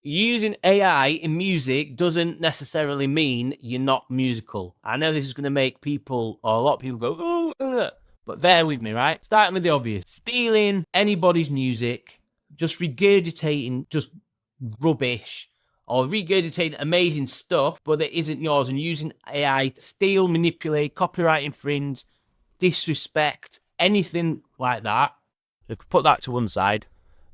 using AI in music doesn't necessarily mean you're not musical. I know this is going to make people, or a lot of people go, oh, but bear with me, right? Starting with the obvious. Stealing anybody's music, just regurgitating just rubbish, or regurgitating amazing stuff, but that isn't yours, and using AI to steal, manipulate, copyright infringe, disrespect, anything like that. If we put that to one side,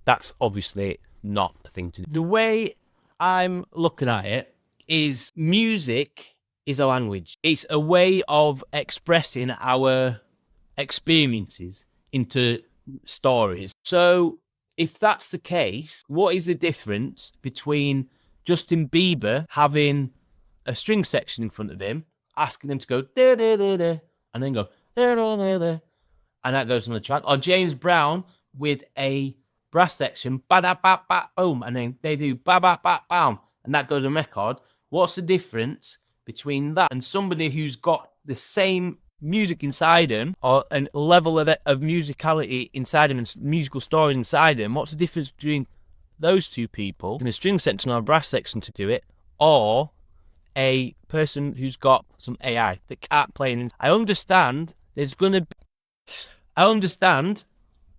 that's obviously not the thing to do. The way I'm looking at it is music is a language. It's a way of expressing our experiences into stories. So if that's the case, what is the difference between Justin Bieber having a string section in front of him, asking them to go da da da da, and then go da da da da, and that goes on the track, or James Brown with a brass section, ba da ba ba boom, and then they do ba ba ba bam, and that goes on record? What's the difference between that and somebody who's got the same music inside him, or a level of musicality inside him and musical story inside him? What's the difference between those two people in a string section or a brass section to do it, or a person who's got some AI that can't play? I understand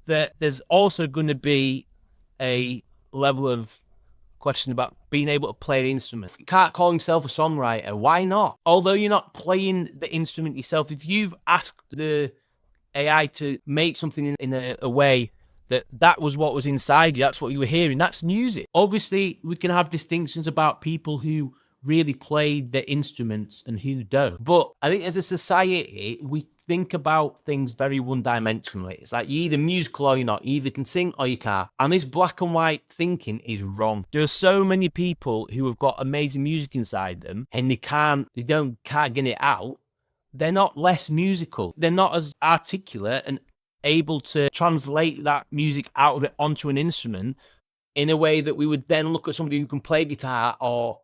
that there's also going to be a level of question about being able to play the instrument. You can't call himself a songwriter. Why not? Although you're not playing the instrument yourself, if you've asked the AI to make something in a way that was what was inside you, that's what you were hearing, that's music. Obviously, we can have distinctions about people who really play the instruments and who don't. But I think as a society, we think about things very one-dimensionally. It's like you're either musical or you're not. You either can sing or you can't. And this black and white thinking is wrong. There are so many people who have got amazing music inside them and they can't get it out. They're not less musical. They're not as articulate and able to translate that music out of it onto an instrument in a way that we would then look at somebody who can play guitar or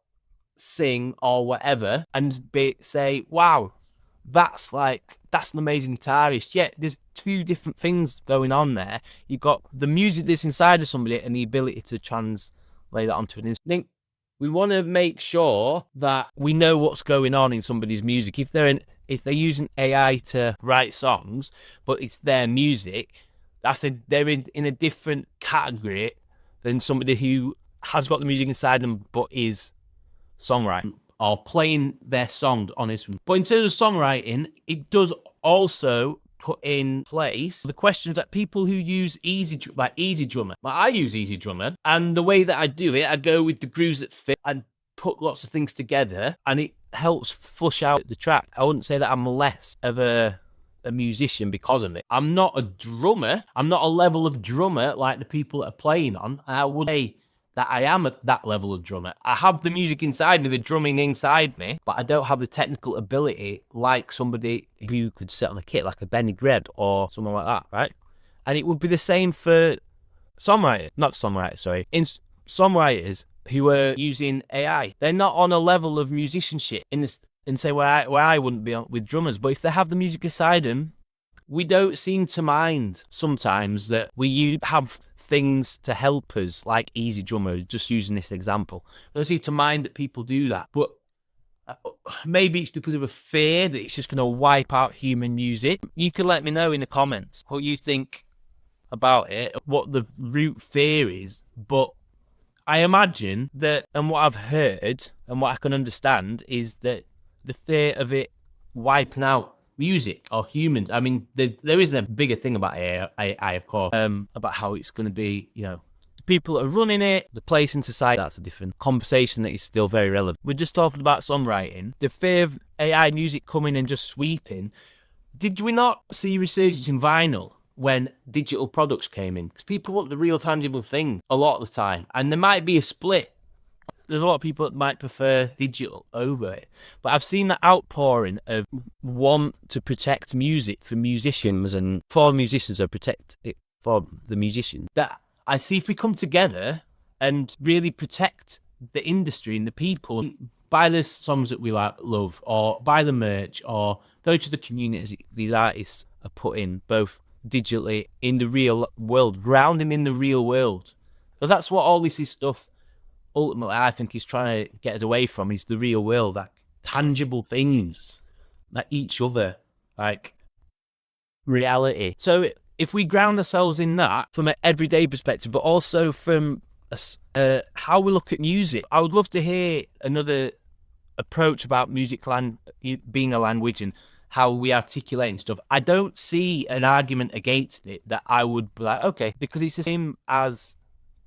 sing or whatever and say, wow, that's an amazing guitarist. Yet there's two different things going on there. You've got the music that's inside of somebody and the ability to translate that onto an instrument. I think we want to make sure that we know what's going on in somebody's music. If they're using AI to write songs, but it's their music, they're in a different category than somebody who has got the music inside them but is songwriting or playing their song on instrument. But in terms of songwriting, it does also put in place the questions that people who use Easy Drummer. I use Easy Drummer, and the way that I do it, I go with the grooves that fit and put lots of things together, and it helps flush out the track. I wouldn't say that I'm less of a musician because of it. I'm not a drummer. I'm not a level of drummer like the people that are playing on. I would say that I am at that level of drummer. I have the music inside me, the drumming inside me, but I don't have the technical ability like somebody who could sit on a kit, like a Benny Greb or someone like that, right? And it would be the same for songwriters who are using AI. They're not on a level of musicianship and say where I wouldn't be with drummers, but if they have the music inside them, we don't seem to mind sometimes that we have things to help us, like Easy Drummer, just using this example. I don't seem to mind that people do that, but maybe it's because of a fear that it's just going to wipe out human music. You can let me know in the comments what you think about it, what the root fear is, but I imagine that, and what I've heard and what I can understand, is that the fear of it wiping out music or humans. I mean, there isn't a bigger thing about AI, of course, about how it's going to be, the people that are running it, the place in society. That's a different conversation that is still very relevant. We're just talking about songwriting. The fear of AI music coming and just sweeping. Did we not see resurgence in vinyl when digital products came in? Because people want the real tangible thing a lot of the time, and there might be a split. There's a lot of people that might prefer digital over it. But I've seen the outpouring of want to protect music for musicians and for musicians, or protect it for the musicians. That I see, if we come together and really protect the industry and the people, buy the songs that we love, or buy the merch, or go to the communities these artists are putting, both digitally in the real world, ground them in the real world. Because that's what all this is stuff ultimately I think he's trying to get us away from is the real world, like tangible things, like each other, like reality. So if we ground ourselves in that from an everyday perspective, but also from how we look at music, I would love to hear another approach about music being a language and how we articulate and stuff. I don't see an argument against it that I would be like, okay, because it's the same as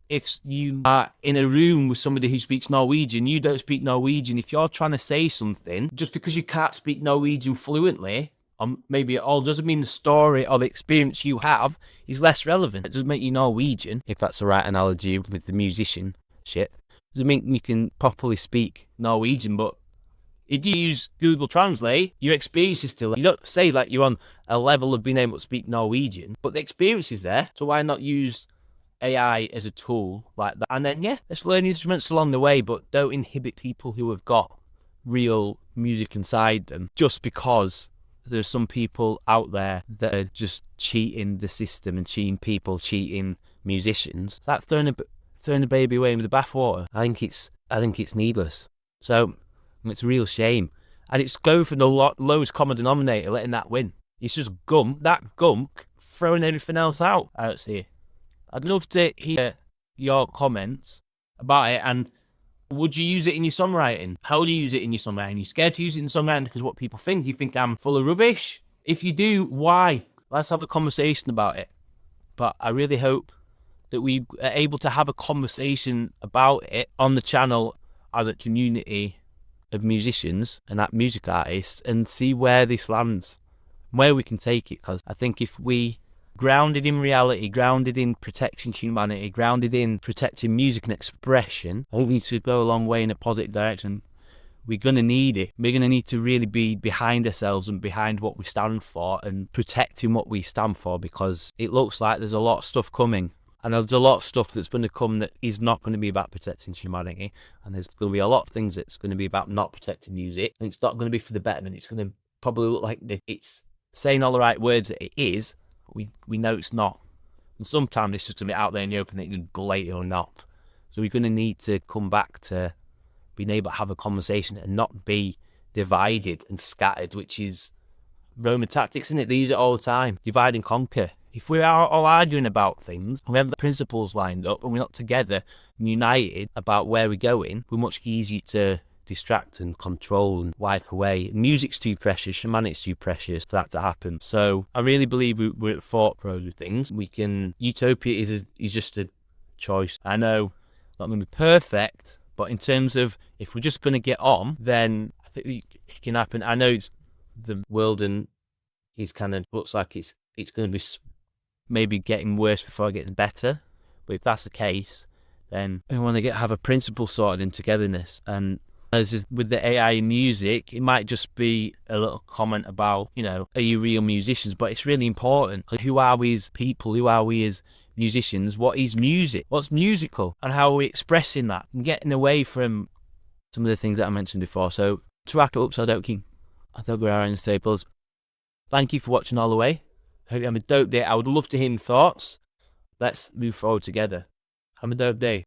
if you are in a room with somebody who speaks Norwegian, you don't speak Norwegian. If you're trying to say something, just because you can't speak Norwegian fluently, maybe it all doesn't mean the story or the experience you have is less relevant. It doesn't make you Norwegian, if that's the right analogy with the musician shit. It doesn't mean you can properly speak Norwegian, but if you use Google Translate, your experience is still, you don't say like you're on a level of being able to speak Norwegian, but the experience is there. So why not use AI as a tool like that? And then, yeah, let's learn instruments along the way, but don't inhibit people who have got real music inside them just because there's some people out there that are just cheating the system and cheating people, cheating musicians. It's like throwing the baby away with the bathwater. I think it's needless. So it's a real shame. And it's going for the lowest common denominator, letting that win. It's just that gunk, throwing everything else out. I don't see it. I'd love to hear your comments about it, and would you use it in your songwriting? How do you use it in your songwriting? Are you scared to use it in songwriting because what people think? You think I'm full of rubbish? If you do, why? Let's have a conversation about it. But I really hope that we are able to have a conversation about it on the channel as a community of musicians and music artists and see where this lands, where we can take it. Because I think if we grounded in reality, grounded in protecting humanity, grounded in protecting music and expression, I think we should go a long way in a positive direction. We're going to need it. We're going to need to really be behind ourselves and behind what we stand for and protecting what we stand for, because it looks like there's a lot of stuff coming. And there's a lot of stuff that's going to come that is not going to be about protecting humanity. And there's going to be a lot of things that's going to be about not protecting music. And it's not going to be for the betterment. It's going to probably look like it's saying all the right words that it is. We know it's not. And sometimes it's just going to be out there in the open that you can glate it or not. So we're going to need to come back to being able to have a conversation and not be divided and scattered, which is Roman tactics, isn't it? They use it all the time. Divide and conquer. If we are all arguing about things, we have the principles lined up and we're not together and united about where we're going, we're much easier to distract and control and wipe away. Music's too precious, shamanics too precious for that to happen. So I really believe we're at the forefront of things. Utopia is just a choice. I know not going to be perfect, but in terms of if we're just going to get on, then I think it can happen. I know it's the world and it's kind of looks like it's going to be maybe getting worse before getting better. But if that's the case, then we want to have a principle sorted in togetherness. And as with the AI in music, it might just be a little comment about, are you real musicians? But it's really important. Who are we as people? Who are we as musicians? What is music? What's musical? And how are we expressing that? And getting away from some of the things that I mentioned before. So to wrap it up, so I don't go around in staples. Thank you for watching all the way. Hope you have a dope day. I would love to hear your thoughts. Let's move forward together. Have a dope day.